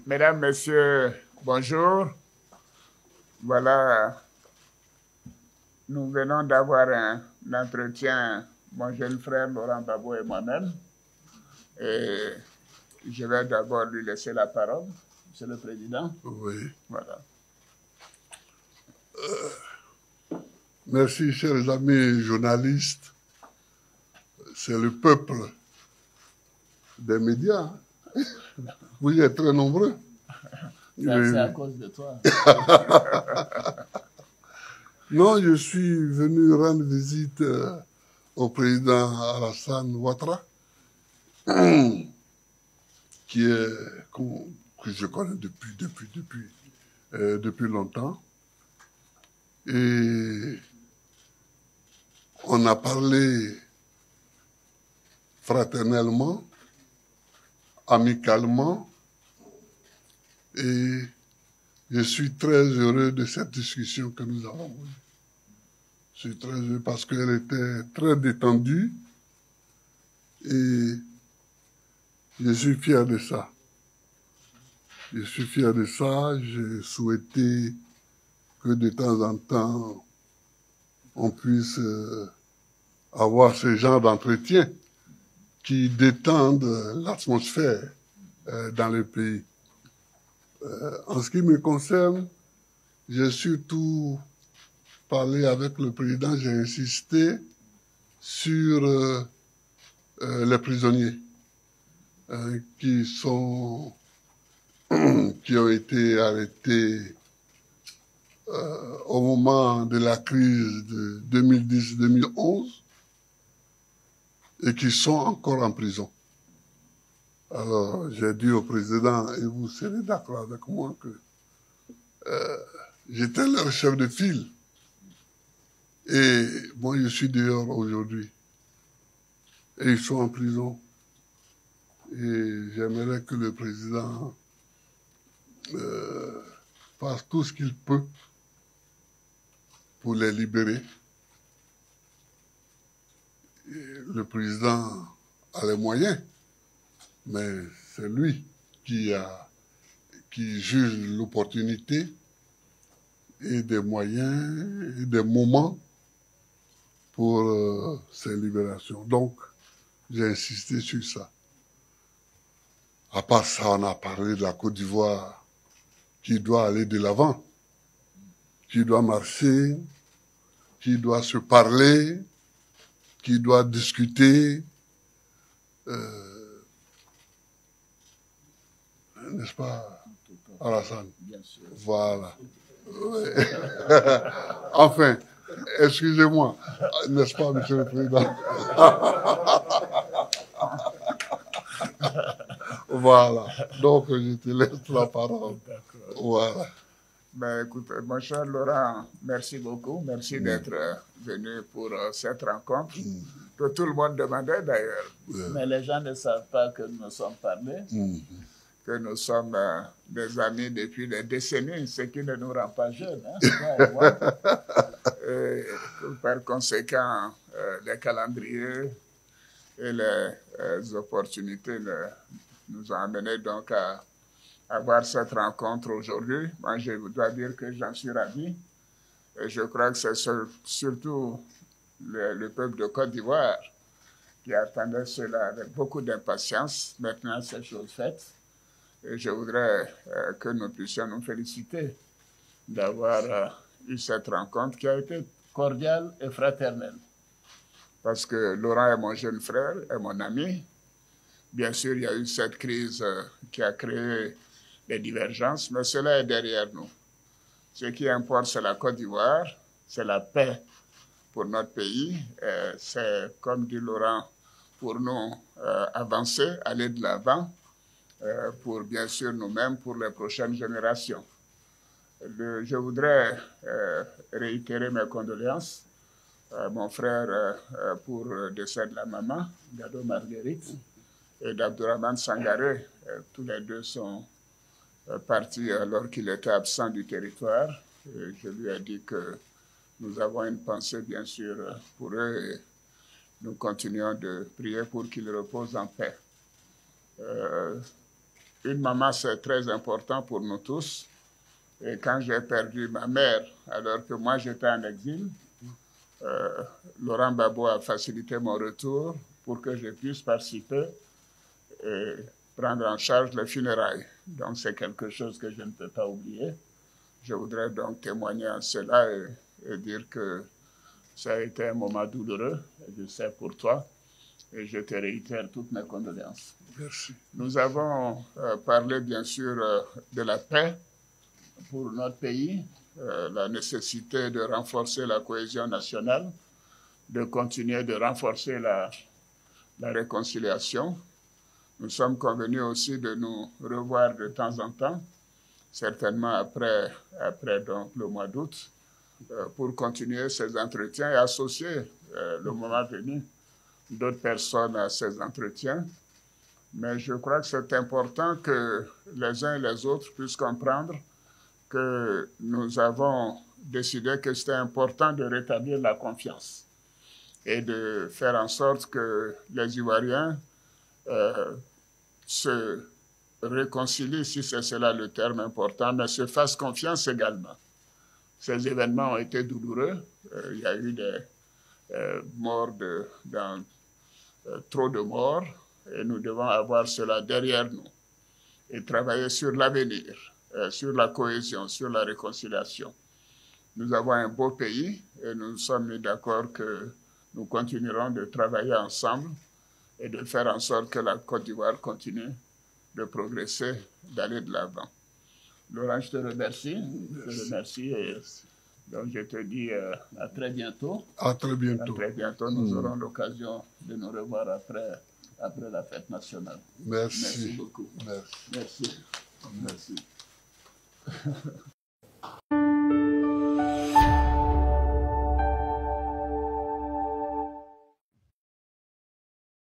Mesdames, Messieurs, bonjour. Voilà, nous venons d'avoir un entretien, mon jeune frère Laurent Gbagbo et moi-même. Et je vais d'abord lui laisser la parole, Monsieur le Président. Oui. Voilà. Merci, chers amis journalistes. C'est le peuple des médias. Vous êtes très nombreux. C'est à cause de toi. Non, je suis venu rendre visite au président Alassane Ouattara, que je connais depuis longtemps. Et on a parlé fraternellement, amicalement, et je suis très heureux de cette discussion que nous avons eue. Je suis très heureux parce qu'elle était très détendue et je suis fier de ça. Je suis fier de ça. J'ai souhaité que de temps en temps, on puisse avoir ce genre d'entretien qui détendent l'atmosphère dans le pays. En ce qui me concerne, j'ai surtout parlé avec le président, j'ai insisté sur les prisonniers qui ont été arrêtés au moment de la crise de 2010-2011 et qui sont encore en prison. Alors, j'ai dit au président, et vous serez d'accord avec moi, que j'étais leur chef de file. Et moi, je suis dehors aujourd'hui. Et ils sont en prison. Et j'aimerais que le président fasse tout ce qu'il peut pour les libérer. Et le président a les moyens, mais c'est lui qui juge l'opportunité et des moyens et des moments pour ces libérations. Donc, j'ai insisté sur ça. À part ça, on a parlé de la Côte d'Ivoire qui doit aller de l'avant, qui doit marcher, qui doit se parler, qui doit discuter, n'est-ce pas, Alassane? Bien sûr. Voilà. Ouais. Enfin, excusez-moi, n'est-ce pas, Monsieur le Président? Voilà. Donc, je te laisse la parole. Voilà. Ben, écoute, mon cher Laurent, merci beaucoup. Merci d'être venu pour cette rencontre, que tout le monde demandait d'ailleurs. Mais les gens ne savent pas que nous nous sommes parlé, que nous sommes des amis depuis des décennies, ce qui ne nous rend pas jeunes. Hein, toi et moi. Par conséquent, les calendriers et les opportunités nous ont amenés donc à avoir cette rencontre aujourd'hui. Moi, je dois dire que j'en suis ravi. Et je crois que c'est surtout le peuple de Côte d'Ivoire qui attendait cela avec beaucoup d'impatience. Maintenant, c'est chose faite. Et je voudrais que nous puissions nous féliciter d'avoir eu cette rencontre qui a été cordiale et fraternelle. Parce que Laurent est mon jeune frère, est mon ami. Bien sûr, il y a eu cette crise qui a créé des divergences, mais cela est derrière nous. Ce qui importe, c'est la Côte d'Ivoire, c'est la paix pour notre pays. C'est, comme dit Laurent, pour nous avancer, aller de l'avant, pour bien sûr nous-mêmes, pour les prochaines générations. Je voudrais réitérer mes condoléances à mon frère pour le décès de la maman, Gado Marguerite, et d'Abdourahmane Sangaré. Tous les deux sont partis alors qu'il était absent du territoire. Et je lui ai dit que nous avons une pensée, bien sûr, pour eux et nous continuons de prier pour qu'ils reposent en paix. une maman, c'est très important pour nous tous. Et quand j'ai perdu ma mère, alors que moi j'étais en exil, Laurent Gbagbo a facilité mon retour pour que je puisse participer et prendre en charge les funérailles. Donc c'est quelque chose que je ne peux pas oublier. Je voudrais donc témoigner en cela et dire que ça a été un moment douloureux, et je sais pour toi, et je te réitère toutes mes condoléances. Merci. Nous avons parlé bien sûr de la paix pour notre pays, la nécessité de renforcer la cohésion nationale, de continuer de renforcer la réconciliation. Nous sommes convenus aussi de nous revoir de temps en temps, certainement après donc, le mois d'août, pour continuer ces entretiens et associer le moment venu d'autres personnes à ces entretiens. Mais je crois que c'est important que les uns et les autres puissent comprendre que nous avons décidé que c'était important de rétablir la confiance et de faire en sorte que les Ivoiriens se réconcilient, si c'est cela le terme important, mais se fassent confiance également. Ces événements ont été douloureux. Il y a eu des morts, trop de morts, et nous devons avoir cela derrière nous et travailler sur l'avenir, sur la cohésion, sur la réconciliation. Nous avons un beau pays et nous nous sommes mis d'accord que nous continuerons de travailler ensemble et de faire en sorte que la Côte d'Ivoire continue de progresser, d'aller de l'avant. Laurent, je te remercie. Je te remercie et donc je te dis à très bientôt. À très bientôt. À très bientôt. Nous aurons l'occasion de nous revoir après la fête nationale. Merci. Merci beaucoup. Merci. Merci. Merci.